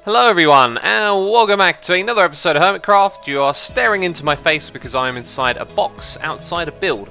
Hello everyone, and welcome back to another episode of Hermitcraft. You are staring into my face because I am inside a box outside a build.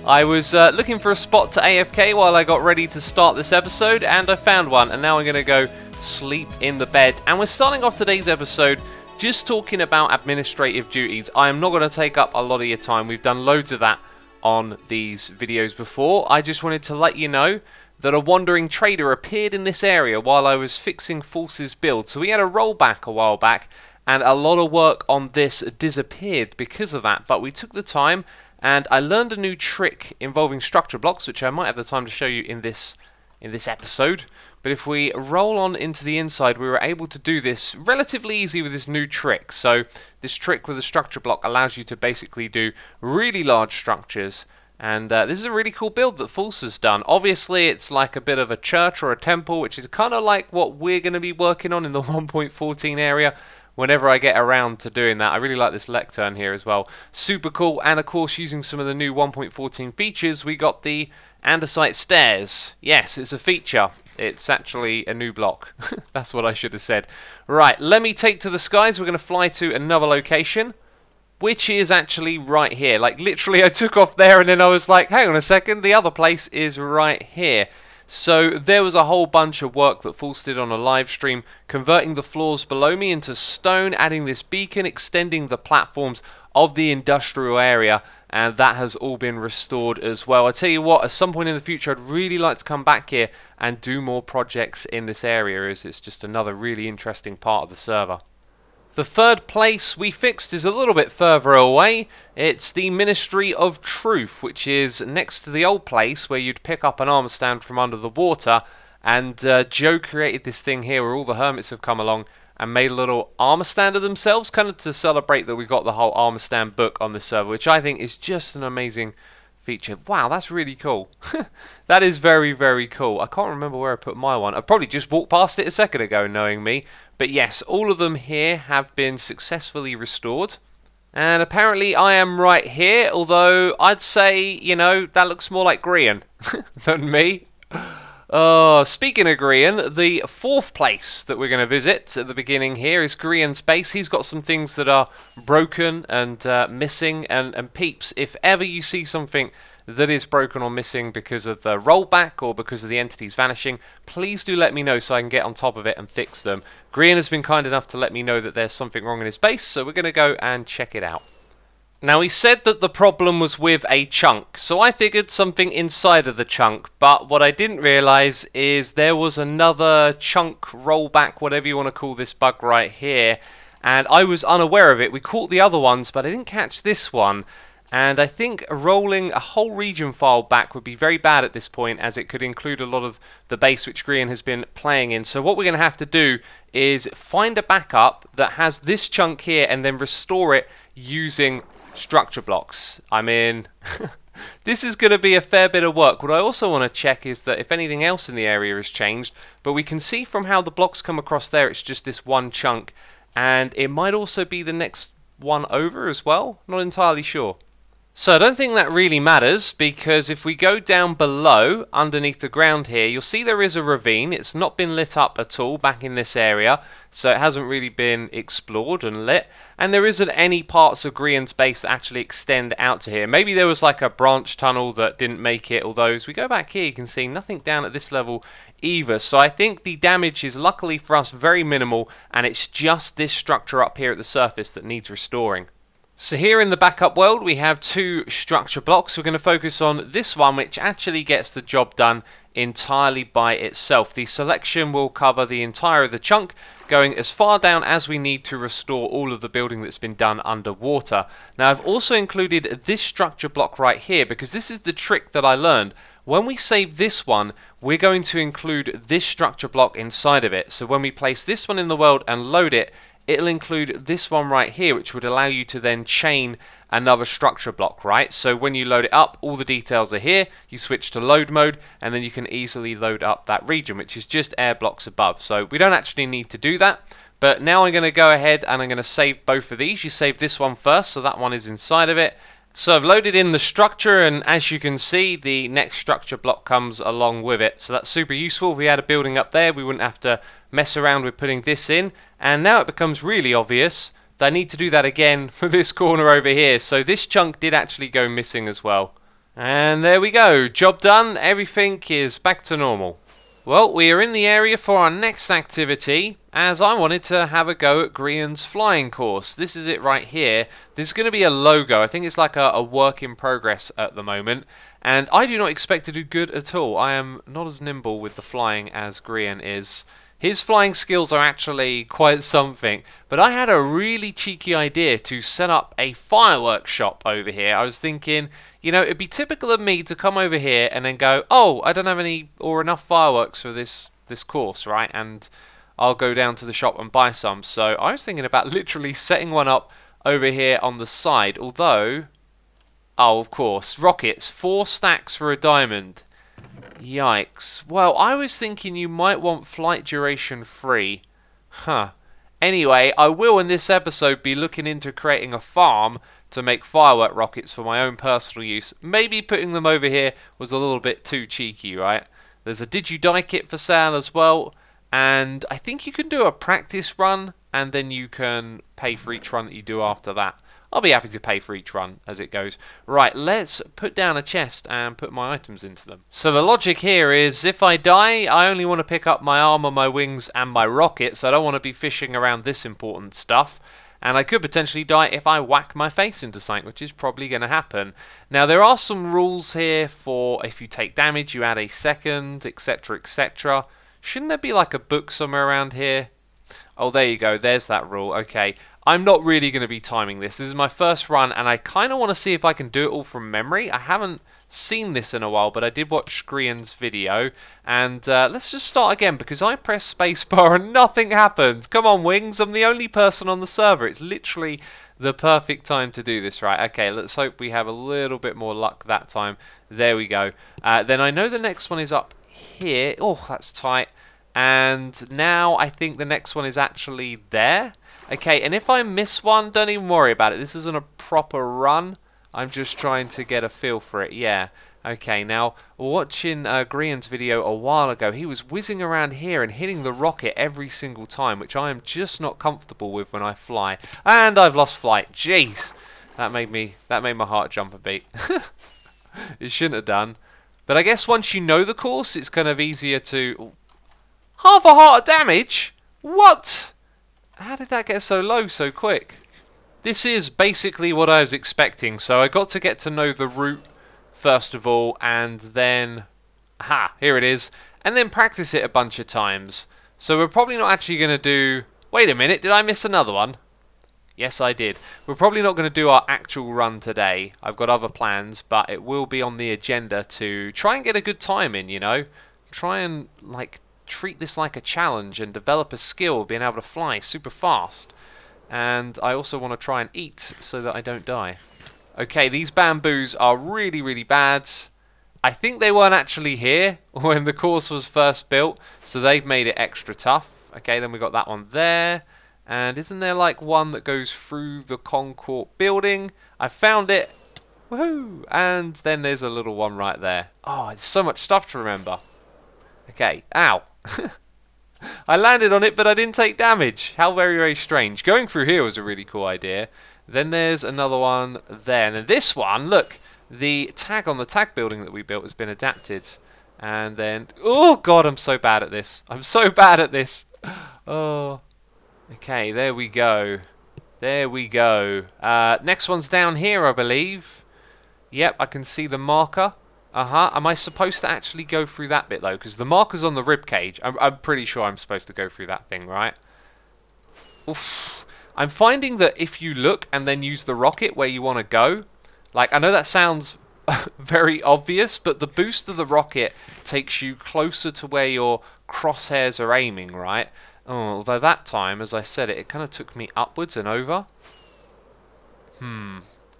I was looking for a spot to AFK while I got ready to start this episode, and I found one, and now I'm going to go sleep in the bed. And we're starting off today's episode just talking about administrative duties. I am not going to take up a lot of your time. We've done loads of that on these videos before. I just wanted to let you know that a wandering trader appeared in this area while I was fixing Force's build. So we had a rollback a while back, and a lot of work on this disappeared because of that. But we took the time, and I learned a new trick involving structure blocks, which I might have the time to show you in this episode. But if we roll on into the inside, we were able to do this relatively easy with this new trick. So this trick with a structure block allows you to basically do really large structures. And this is a really cool build that Force has done. Obviously, it's like a bit of a church or a temple, which is kind of like what we're going to be working on in the 1.14 area whenever I get around to doing that. I really like this lectern here as well. Super cool. And of course, using some of the new 1.14 features, we got the andesite stairs. Yes, it's a feature. It's actually a new block. That's what I should have said. Right, let me take to the skies. We're going to fly to another location, which is actually right here. Like, literally, I took off there and then I was like, hang on a second, the other place is right here. So there was a whole bunch of work that Force did on a live stream, converting the floors below me into stone, adding this beacon, extending the platforms of the industrial area, and that has all been restored as well. I tell you what, at some point in the future, I'd really like to come back here and do more projects in this area, as it's just another really interesting part of the server. The third place we fixed is a little bit further away. It's the Ministry of Truth, which is next to the old place where you'd pick up an armor stand from under the water. And Joe created this thing here where all the hermits have come along and made a little armor stand of themselves, kind of to celebrate that we got the whole armor stand book on the server, which I think is just an amazing feature. Wow, that's really cool. That is very, very cool. I can't remember where I put my one. I probably just walked past it a second ago, knowing me. But yes, all of them here have been successfully restored. And apparently I am right here, although I'd say, you know, that looks more like Grian than me. Speaking of Grian, the fourth place that we're going to visit at the beginning here is Grian's base. He's got some things that are broken and missing, and peeps, if ever you see something that is broken or missing because of the rollback or because of the entities vanishing, please do let me know so I can get on top of it and fix them. Grian has been kind enough to let me know that there's something wrong in his base, so we're going to go and check it out. Now, he said that the problem was with a chunk, so I figured something inside of the chunk, but what I didn't realise is there was another chunk rollback, whatever you want to call this bug right here, and I was unaware of it. We caught the other ones, but I didn't catch this one. And I think rolling a whole region file back would be very bad at this point, as it could include a lot of the base which Grian has been playing in. So what we're going to have to do is find a backup that has this chunk here and then restore it using structure blocks. I mean, this is going to be a fair bit of work. What I also want to check is that if anything else in the area has changed, but we can see from how the blocks come across there, it's just this one chunk. And it might also be the next one over as well. Not entirely sure. So I don't think that really matters, because if we go down below, underneath the ground here, you'll see there is a ravine. It's not been lit up at all back in this area, so it hasn't really been explored and lit. And there isn't any parts of Grian's base that actually extend out to here. Maybe there was like a branch tunnel that didn't make it, although as we go back here, you can see nothing down at this level either. So I think the damage is, luckily for us, very minimal, and it's just this structure up here at the surface that needs restoring. So here in the backup world, we have two structure blocks. We're going to focus on this one, which actually gets the job done entirely by itself. The selection will cover the entire of the chunk, going as far down as we need to restore all of the building that's been done underwater. Now, I've also included this structure block right here, because this is the trick that I learned. When we save this one, we're going to include this structure block inside of it. So when we place this one in the world and load it, it'll include this one right here, which would allow you to then chain another structure block, right? So when you load it up, all the details are here. You switch to load mode, and then you can easily load up that region, which is just air blocks above. So we don't actually need to do that. But now I'm going to go ahead and I'm going to save both of these. You save this one first, so that one is inside of it. So I've loaded in the structure, and as you can see, the next structure block comes along with it. So that's super useful. If we had a building up there, we wouldn't have to mess around with putting this in. And now it becomes really obvious that I need to do that again for this corner over here. So this chunk did actually go missing as well. And there we go. Job done. Everything is back to normal. Well, we are in the area for our next activity, as I wanted to have a go at Grian's flying course. This is it right here. This is going to be a logo. I think it's like a work in progress at the moment, and I do not expect to do good at all. I am not as nimble with the flying as Grian is. His flying skills are actually quite something, but I had a really cheeky idea to set up a fireworks shop over here. I was thinking, you know, it'd be typical of me to come over here and then go, oh, I don't have any or enough fireworks for this course, right? And I'll go down to the shop and buy some. So I was thinking about literally setting one up over here on the side, although, oh, of course, rockets, 4 stacks for a diamond. Yikes. Well, I was thinking you might want flight duration free. Huh. Anyway, I will in this episode be looking into creating a farm to make firework rockets for my own personal use. Maybe putting them over here was a little bit too cheeky, right? There's a Did You Die kit for sale as well, and I think you can do a practice run and then you can pay for each run that you do after that. I'll be happy to pay for each run as it goes. Right, let's put down a chest and put my items into them. So the logic here is, if I die, I only want to pick up my armor, my wings, and my rockets. I don't want to be fishing around this important stuff. And I could potentially die if I whack my face into something, which is probably going to happen. Now, there are some rules here for if you take damage, you add a second, etc., etc. Shouldn't there be like a book somewhere around here? Oh, there you go. There's that rule. Okay. I'm not really going to be timing this. This is my first run, and I kind of want to see if I can do it all from memory. I haven't seen this in a while, but I did watch Grian's video. And let's just start again, because I pressed spacebar and nothing happened. Come on, Wings. I'm the only person on the server. It's literally the perfect time to do this, right? Okay, let's hope we have a little bit more luck that time. There we go. Then I know the next one is up here. Oh, that's tight. And now I think the next one is actually there. Okay, and if I miss one, don't even worry about it. This isn't a proper run. I'm just trying to get a feel for it. Yeah. Okay, now, watching Grian's video a while ago, he was whizzing around here and hitting the rocket every single time, which I am just not comfortable with when I fly. And I've lost flight. Jeez. That made my heart jump a beat. It shouldn't have done. But I guess once you know the course, it's kind of easier to... Half a heart of damage? What? How did that get so low so quick? This is basically what I was expecting, so I got to get to know the route first of all, and then... Aha, here it is. And then practice it a bunch of times. So we're probably not actually going to do... Wait a minute, did I miss another one? Yes, I did. We're probably not going to do our actual run today. I've got other plans, but it will be on the agenda to try and get a good time in, you know? Try and, like... treat this like a challenge and develop a skill of being able to fly super fast. And I also want to try and eat so that I don't die. Okay, these bamboos are really, really bad. I think they weren't actually here when the course was first built, so they've made it extra tough. Okay, then we got that one there. And isn't there like one that goes through the Concourt building? I found it. Woohoo! And then there's a little one right there. Oh, there's so much stuff to remember. Okay, ow. I landed on it, but I didn't take damage. How very, very strange. Going through here was a really cool idea. Then there's another one there. And this one, look, the tag on the tag building that we built has been adapted. And then, oh god, I'm so bad at this. I'm so bad at this. Oh. Okay, there we go. There we go. Next one's down here, I believe. Yep, I can see the marker. Am I supposed to actually go through that bit, though? Because the marker's on the ribcage. I'm pretty sure I'm supposed to go through that thing, right? Oof. I'm finding that if you look and then use the rocket where you want to go, like, I know that sounds very obvious, but the boost of the rocket takes you closer to where your crosshairs are aiming, right? Oh, although that time, as I said it kind of took me upwards and over.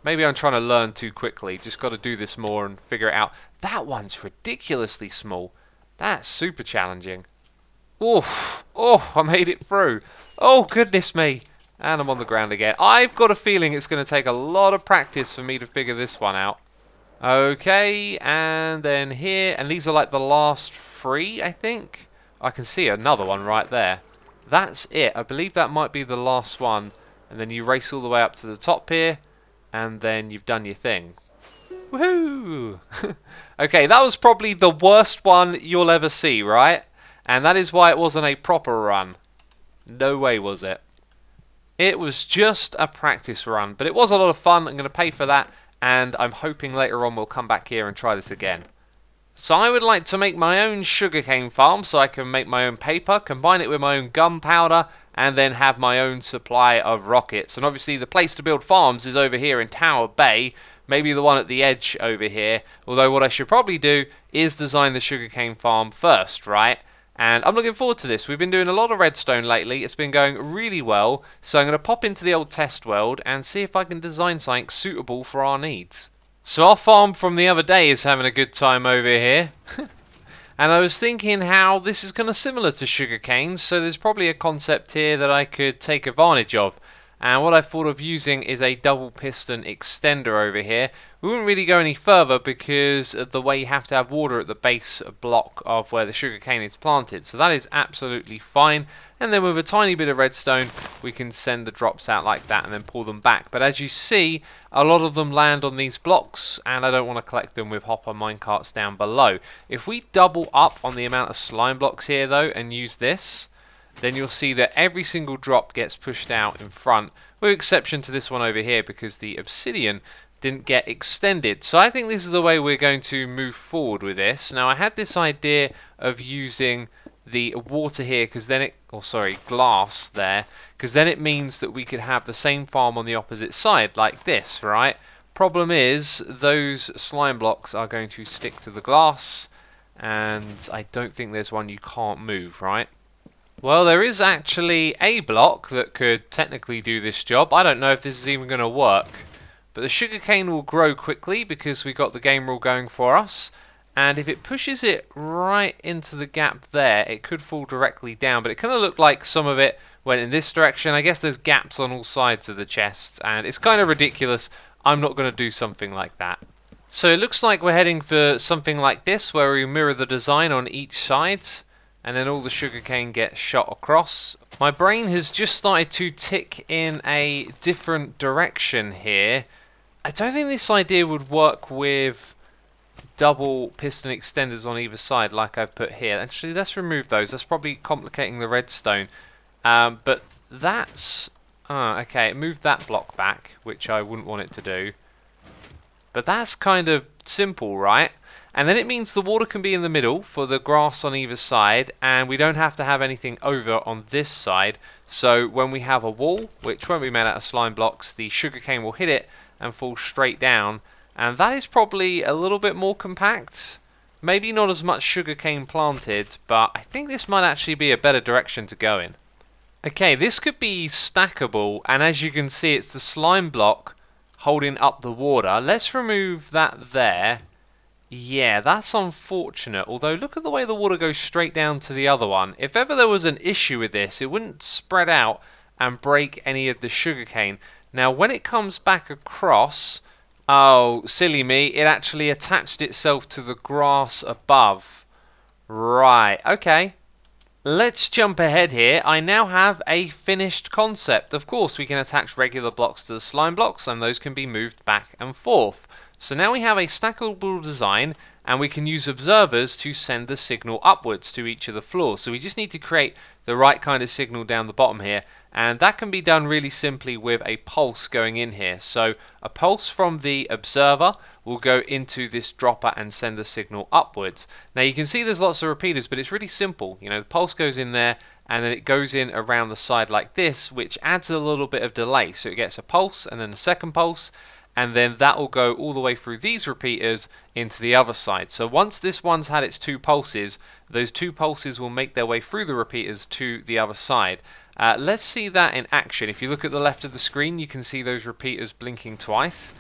Maybe I'm trying to learn too quickly. Just got to do this more and figure it out. That one's ridiculously small. That's super challenging. Oof. Oh, I made it through. Oh, goodness me. And I'm on the ground again. I've got a feeling it's going to take a lot of practice for me to figure this one out. Okay, and then here, and these are like the last 3, I think. I can see another one right there. That's it. I believe that might be the last one. And then you race all the way up to the top here, and then you've done your thing. Woohoo! Okay, that was probably the worst one you'll ever see, right? And that is why it wasn't a proper run. No way was it. It was just a practice run, but it was a lot of fun. I'm going to pay for that, and I'm hoping later on we'll come back here and try this again. So I would like to make my own sugarcane farm so I can make my own paper, combine it with my own gunpowder, and then have my own supply of rockets. And obviously the place to build farms is over here in Tower Bay, maybe the one at the edge over here. Although what I should probably do is design the sugarcane farm first, right? And I'm looking forward to this. We've been doing a lot of redstone lately. It's been going really well. So I'm going to pop into the old test world and see if I can design something suitable for our needs. So our farm from the other day is having a good time over here. And I was thinking how this is kind of similar to sugarcane, so there's probably a concept here that I could take advantage of. And what I thought of using is a double piston extender over here. We wouldn't really go any further because of the way you have to have water at the base block of where the sugarcane is planted. So that is absolutely fine. And then with a tiny bit of redstone, we can send the drops out like that and then pull them back. But as you see, a lot of them land on these blocks, and I don't want to collect them with hopper minecarts down below. If we double up on the amount of slime blocks here though and use this, then you'll see that every single drop gets pushed out in front, with exception to this one over here because the obsidian didn't get extended. So I think this is the way we're going to move forward with this. Now I had this idea of using the water here because then it, glass there, because then it means that we could have the same farm on the opposite side like this, right? Problem is those slime blocks are going to stick to the glass, and I don't think there's one you can't move, right? Well, there is actually a block that could technically do this job. I don't know if this is even going to work. But the sugarcane will grow quickly because we got the game rule going for us. And if it pushes it right into the gap there, it could fall directly down. But it kind of looked like some of it went in this direction. I guess there's gaps on all sides of the chest. And it's kind of ridiculous. I'm not going to do something like that. So it looks like we're heading for something like this, where we mirror the design on each side. And then all the sugarcane gets shot across. My brain has just started to tick in a different direction here. I don't think this idea would work with double piston extenders on either side like I've put here. Actually, let's remove those. That's probably complicating the redstone. But that's... okay, it moved that block back, which I wouldn't want it to do. But that's kind of simple, right? And then it means the water can be in the middle for the grass on either side, and we don't have to have anything over on this side. So when we have a wall, which won't be made out of slime blocks, the sugarcane will hit it and fall straight down. And that is probably a little bit more compact. Maybe not as much sugarcane planted, but I think this might actually be a better direction to go in. Okay, this could be stackable, and as you can see, it's the slime block holding up the water. Let's remove that there. Yeah, that's unfortunate, although look at the way the water goes straight down to the other one. If ever there was an issue with this, it wouldn't spread out and break any of the sugarcane. Now, when it comes back across, oh, silly me, it actually attached itself to the grass above. Right, okay. Let's jump ahead here. I now have a finished concept. Of course, we can attach regular blocks to the slime blocks, and those can be moved back and forth. So now we have a stackable design, and we can use observers to send the signal upwards to each of the floors. So we just need to create the right kind of signal down the bottom here, and that can be done really simply with a pulse going in here. So a pulse from the observer will go into this dropper and send the signal upwards. Now you can see there's lots of repeaters, but it's really simple. You know, the pulse goes in there, and then it goes in around the side like this, which adds a little bit of delay. So it gets a pulse and then a second pulse, and then that will go all the way through these repeaters into the other side. So once this one's had its 2 pulses, those 2 pulses will make their way through the repeaters to the other side. Let's see that in action. If you look at the left of the screen, you can see those repeaters blinking twice.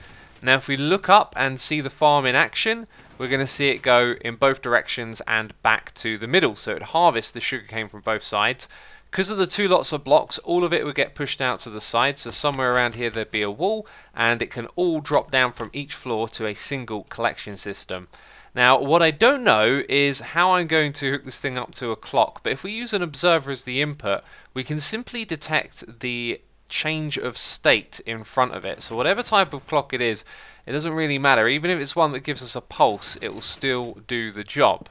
Now if we look up and see the farm in action, we're going to see it go in both directions and back to the middle. So it harvests the sugarcane from both sides, Because of the two lots of blocks, all of it would get pushed out to the side, so somewhere around here there'd be a wall, and it can all drop down from each floor to a single collection system. Now, what I don't know is how I'm going to hook this thing up to a clock, but if we use an observer as the input, we can simply detect the change of state in front of it. So whatever type of clock it is, it doesn't really matter. Even if it's one that gives us a pulse, it will still do the job,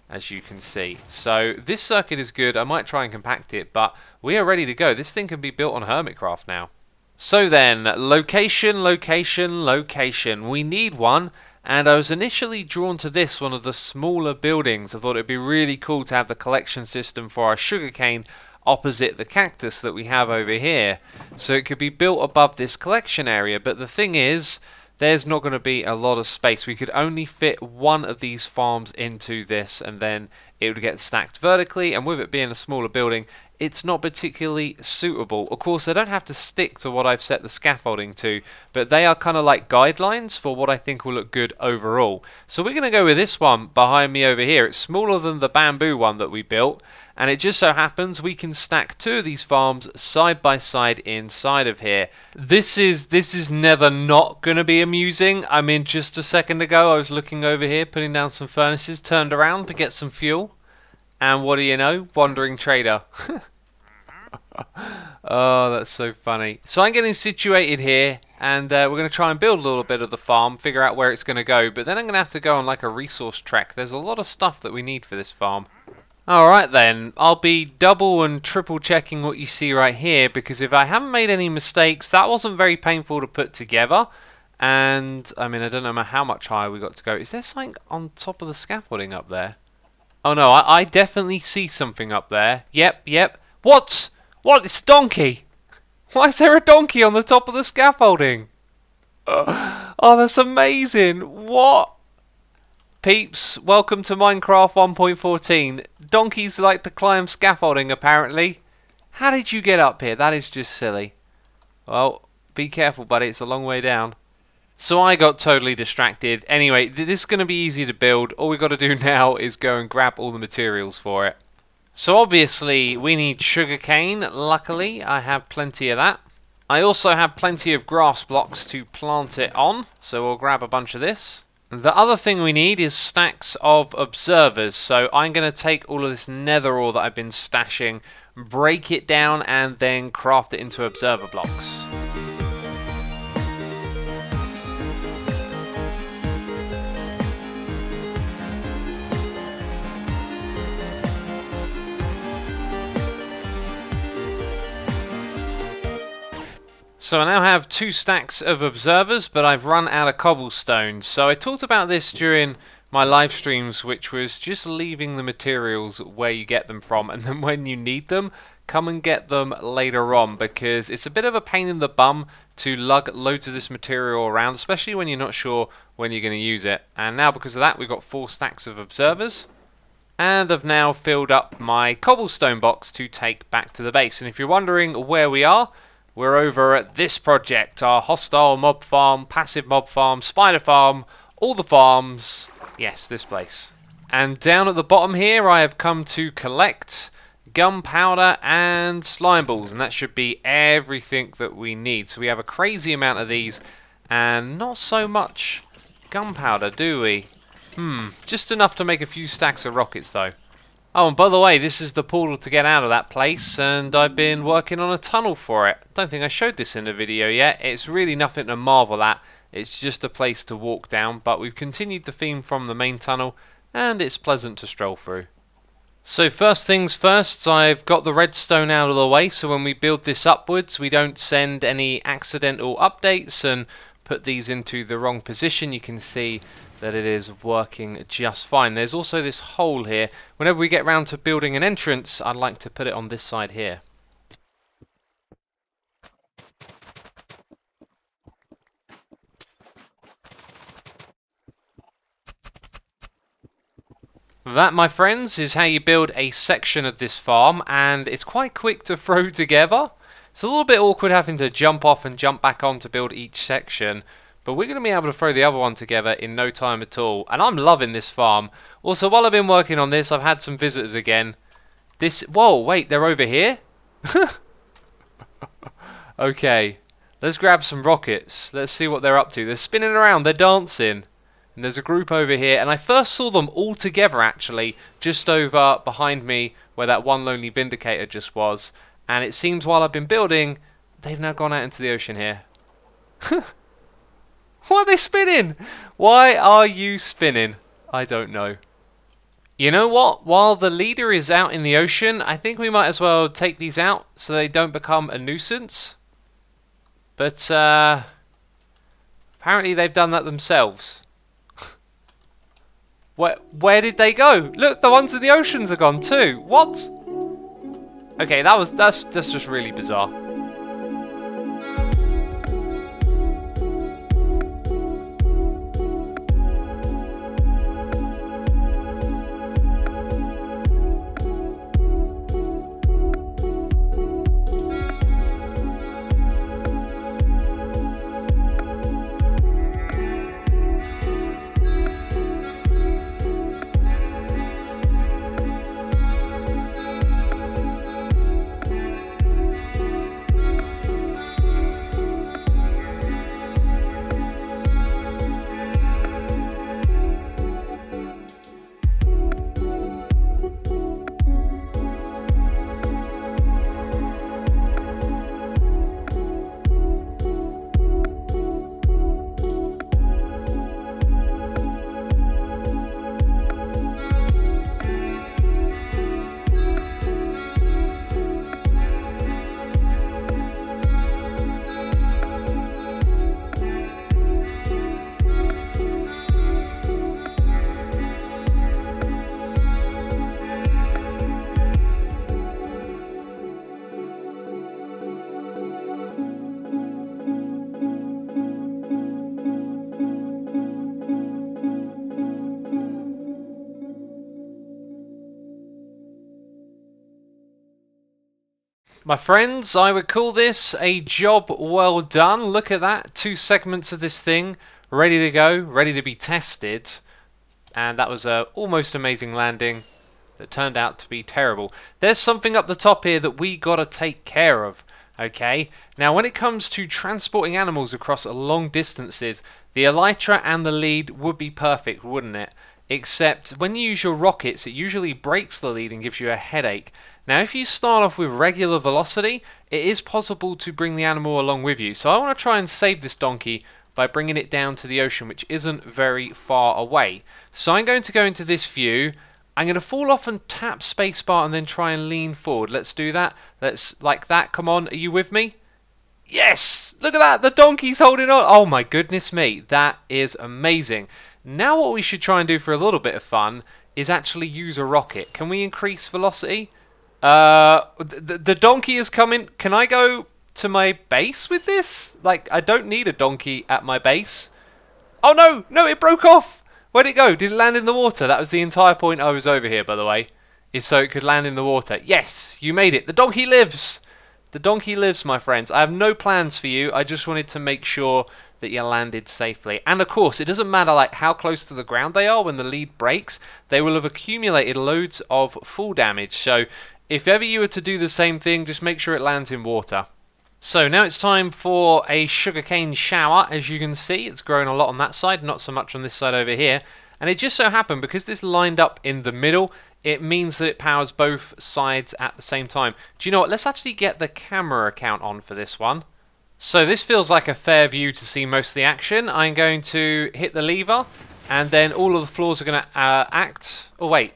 as you can see. So this circuit is good. I might try and compact it, but we are ready to go. This thing can be built on Hermitcraft now. So then, location, location, location. We need one, and I was initially drawn to this, one of the smaller buildings. I thought it'd be really cool to have the collection system for our sugarcane opposite the cactus that we have over here. So it could be built above this collection area, but the thing is, there's not going to be a lot of space. We could only fit one of these farms into this, and then it would get stacked vertically, and with it being a smaller building, it's not particularly suitable. Of course, I don't have to stick to what I've set the scaffolding to, but they are kind of like guidelines for what I think will look good overall. So we're going to go with this one behind me over here. It's smaller than the bamboo one that we built, and it just so happens we can stack two of these farms side by side inside of here. This is never not going to be amusing. I mean, just a second ago I was looking over here, putting down some furnaces, turned around to get some fuel, and what do you know? Wandering trader. Oh, that's so funny. So I'm getting situated here, and we're going to try and build a little bit of the farm, figure out where it's going to go, but then I'm going to have to go on like a resource trek. There's a lot of stuff that we need for this farm. Alright then, I'll be double and triple checking what you see right here, because if I haven't made any mistakes, that wasn't very painful to put together. And, I mean, I don't know how much higher we got to go. Is there something on top of the scaffolding up there? Oh no, I definitely see something up there. Yep. What? What? It's a donkey! Why is there a donkey on the top of the scaffolding? Oh, that's amazing! What? Peeps, welcome to Minecraft 1.14. Donkeys like to climb scaffolding, apparently. How did you get up here? That is just silly. Well, be careful, buddy. It's a long way down. So I got totally distracted. Anyway, this is going to be easy to build. All we've got to do now is go and grab all the materials for it. So obviously, we need sugarcane. Luckily, I have plenty of that. I also have plenty of grass blocks to plant it on. So we'll grab a bunch of this. The other thing we need is stacks of observers, so I'm going to take all of this nether ore that I've been stashing, break it down, and then craft it into observer blocks. So I now have 2 stacks of observers, but I've run out of cobblestone. So I talked about this during my live streams, which was just leaving the materials where you get them from, and then when you need them, come and get them later on, because it's a bit of a pain in the bum to lug loads of this material around, especially when you're not sure when you're going to use it. And now because of that, we've got 4 stacks of observers. And I've now filled up my cobblestone box to take back to the base. And if you're wondering where we are, we're over at this project, our hostile mob farm, passive mob farm, spider farm, all the farms. Yes, this place. And down at the bottom here, I have come to collect gunpowder and slime balls, and that should be everything that we need. So we have a crazy amount of these, and not so much gunpowder, do we? Just enough to make a few stacks of rockets, though. Oh, and by the way, this is the portal to get out of that place, and I've been working on a tunnel for it. Don't think I showed this in the video yet. It's really nothing to marvel at. It's just a place to walk down, but we've continued the theme from the main tunnel, and it's pleasant to stroll through. So first things first, I've got the redstone out of the way, so when we build this upwards, we don't send any accidental updates and put these into the wrong position. You can see that it is working just fine. There's also this hole here. Whenever we get round to building an entrance, I'd like to put it on this side here. That, my friends, is how you build a section of this farm, and it's quite quick to throw together. It's a little bit awkward having to jump off and jump back on to build each section, but we're going to be able to throw the other one together in no time at all, and I'm loving this farm. Also, while I've been working on this, I've had some visitors again. Whoa, wait, they're over here? Okay, let's grab some rockets. Let's see what they're up to. They're spinning around, they're dancing. And there's a group over here, and I first saw them all together actually, just over behind me where that one lonely Vindicator just was. And it seems while I've been building, they've now gone out into the ocean here. Why are they spinning? Why are you spinning? I don't know. You know what? While the leader is out in the ocean, I think we might as well take these out so they don't become a nuisance. But apparently they've done that themselves. Where did they go? Look, the ones in the oceans are gone too. What? Okay, that's just really bizarre. My friends, I would call this a job well done. Look at that, 2 segments of this thing ready to go, ready to be tested. And that was a almost amazing landing that turned out to be terrible. There's something up the top here that we gotta take care of. Okay, now when it comes to transporting animals across long distances, the Elytra and the lead would be perfect, wouldn't it? Except when you use your rockets, it usually breaks the lead and gives you a headache. Now if you start off with regular velocity, it is possible to bring the animal along with you. So I want to try and save this donkey by bringing it down to the ocean, which isn't very far away. So I'm going to go into this view. I'm going to fall off and tap spacebar and then try and lean forward. Let's do that. Let's, like that. Come on, are you with me? Yes! Look at that, the donkey's holding on. Oh my goodness me, that is amazing. Now what we should try and do for a little bit of fun is actually use a rocket. Can we increase velocity? The donkey is coming. Can I go to my base with this? Like, I don't need a donkey at my base. Oh no, no, it broke off. Where'd it go? Did it land in the water? That was the entire point I was over here, by the way, is so it could land in the water. Yes, you made it. The donkey lives. The donkey lives, my friends. I have no plans for you. I just wanted to make sure that you landed safely. And of course, it doesn't matter like how close to the ground they are when the lead breaks. They will have accumulated loads of fall damage. So if ever you were to do the same thing, just make sure it lands in water. So now it's time for a sugarcane shower. As you can see, it's growing a lot on that side, not so much on this side over here. And it just so happened, because this lined up in the middle, it means that it powers both sides at the same time. Do you know what? Let's actually get the camera account on for this one. So this feels like a fair view to see most of the action. I'm going to hit the lever, and then all of the floors are going to act. Oh wait,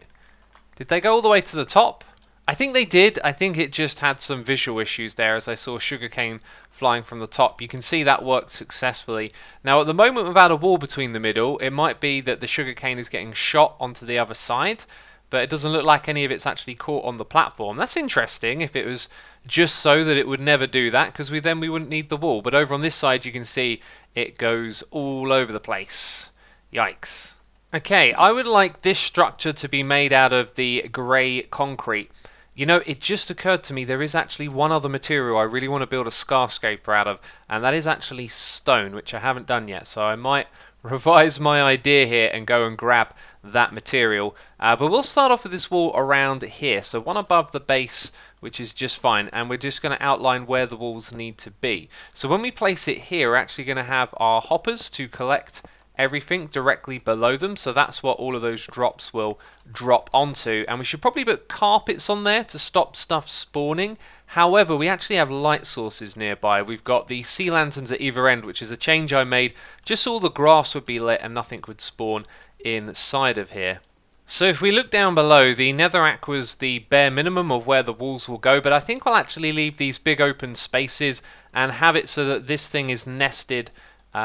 did they go all the way to the top? I think they did. I think it just had some visual issues there as I saw sugarcane flying from the top. You can see that worked successfully. Now at the moment, without a wall between the middle, it might be that the sugarcane is getting shot onto the other side, but it doesn't look like any of it's actually caught on the platform. That's interesting. If it was just so that it would never do that, because then we wouldn't need the wall. But over on this side you can see it goes all over the place. Yikes. Okay, I would like this structure to be made out of the grey concrete. You know, it just occurred to me there is actually one other material I really want to build a skyscraper out of, and that is actually stone, which I haven't done yet. So I might revise my idea here and go and grab that material. But we'll start off with this wall around here, so one above the base, which is just fine, and we're just going to outline where the walls need to be. So when we place it here, we're actually going to have our hoppers to collect everything directly below them, so that's what all of those drops will drop onto, and we should probably put carpets on there to stop stuff spawning. However, we actually have light sources nearby. We've got the sea lanterns at either end, which is a change I made just so all the grass would be lit and nothing would spawn inside of here. So if we look down below, the netherrack was the bare minimum of where the walls will go, but I think I'll actually leave these big open spaces and have it so that this thing is nested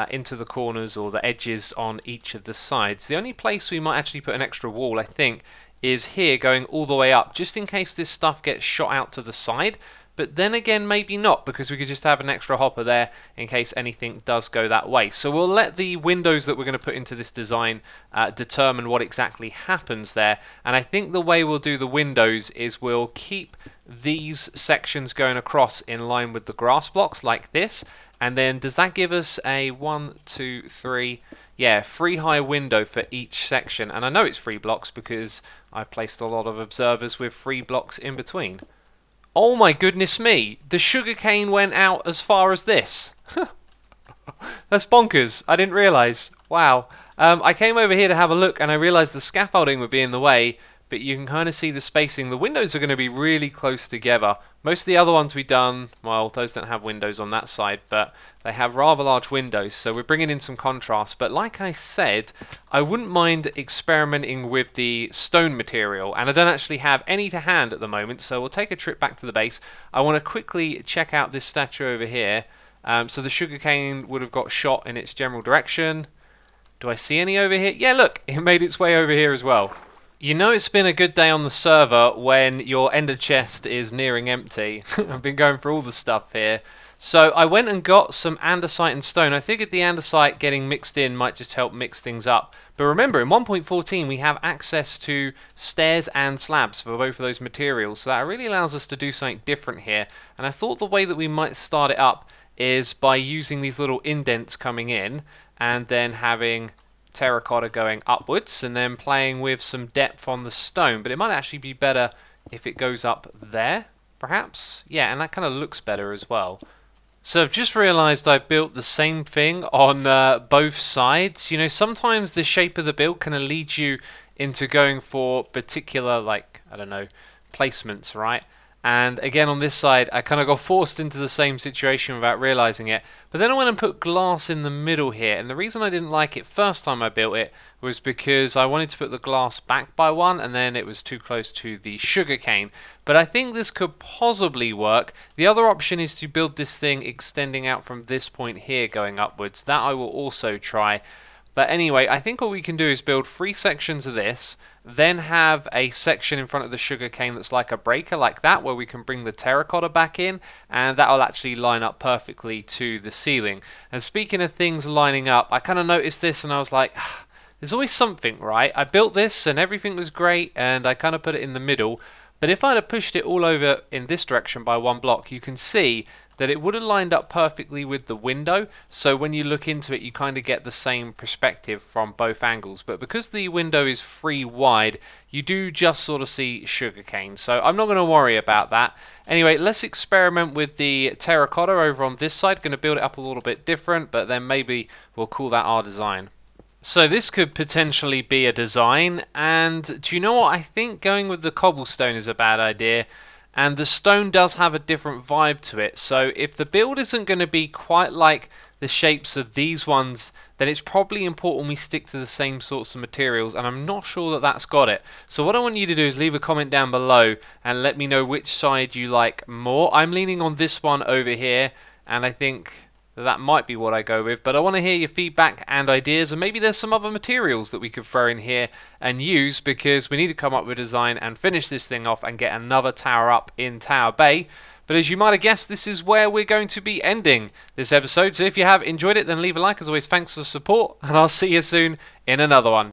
into the corners or the edges on each of the sides. The only place we might actually put an extra wall, I think, is here going all the way up, just in case this stuff gets shot out to the side. But then again, maybe not, because we could just have an extra hopper there in case anything does go that way. So we'll let the windows that we're going to put into this design determine what exactly happens there. And I think the way we'll do the windows is we'll keep these sections going across in line with the grass blocks like this. And then does that give us a 1, 2, 3, yeah, 3 high window for each section? And I know it's 3 blocks because I've placed a lot of observers with 3 blocks in between. Oh my goodness me, the sugarcane went out as far as this. That's bonkers, I didn't realise. Wow. I came over here to have a look and I realised the scaffolding would be in the way, but you can kind of see the spacing. The windows are going to be really close together. Most of the other ones we've done, well, those don't have windows on that side, but they have rather large windows, so we're bringing in some contrast. But like I said, I wouldn't mind experimenting with the stone material, and I don't actually have any to hand at the moment, so we'll take a trip back to the base. I want to quickly check out this statue over here. So the sugarcane would have got shot in its general direction. Do I see any over here? Yeah, look, it made its way over here as well. You know it's been a good day on the server when your ender chest is nearing empty. I've been going through all the stuff here. So I went and got some andesite and stone. I figured the andesite getting mixed in might just help mix things up. But remember, in 1.14 we have access to stairs and slabs for both of those materials. So that really allows us to do something different here. And I thought the way that we might start it up is by using these little indents coming in and then having terracotta going upwards and then playing with some depth on the stone. But it might actually be better if it goes up there, perhaps. Yeah, and that kind of looks better as well. So I've just realised I built the same thing on both sides. You know, sometimes the shape of the build kind of leads you into going for particular, like, I don't know, placements, right? And again on this side I kind of got forced into the same situation without realising it. But then I went and put glass in the middle here, and the reason I didn't like it first time I built it was because I wanted to put the glass back by 1 and then it was too close to the sugarcane. But I think this could possibly work. The other option is to build this thing extending out from this point here going upwards. That I will also try. But anyway, I think what we can do is build 3 sections of this, then have a section in front of the sugarcane that's like a breaker like that, where we can bring the terracotta back in, and that'll actually line up perfectly to the ceiling. And speaking of things lining up, I kind of noticed this and I was like, there's always something, right? I built this and everything was great and I kind of put it in the middle, but if I'd have pushed it all over in this direction by 1 block, you can see that it would have lined up perfectly with the window, so when you look into it you kind of get the same perspective from both angles. But because the window is 3 wide, you do just sort of see sugarcane, so I'm not going to worry about that. Anyway, let's experiment with the terracotta over on this side. Going to build it up a little bit different, but then maybe we'll call that our design. So this could potentially be a design, and do you know what? I think going with the cobblestone is a bad idea. And the stone does have a different vibe to it, so if the build isn't going to be quite like the shapes of these ones, then it's probably important we stick to the same sorts of materials, and I'm not sure that that's got it. So what I want you to do is leave a comment down below and let me know which side you like more. I'm leaning on this one over here, and I think that might be what I go with, but I want to hear your feedback and ideas, and maybe there's some other materials that we could throw in here and use, because we need to come up with a design and finish this thing off and get another tower up in Tower Bay. But as you might have guessed, this is where we're going to be ending this episode, so if you have enjoyed it then leave a like. As always, thanks for the support, and I'll see you soon in another one.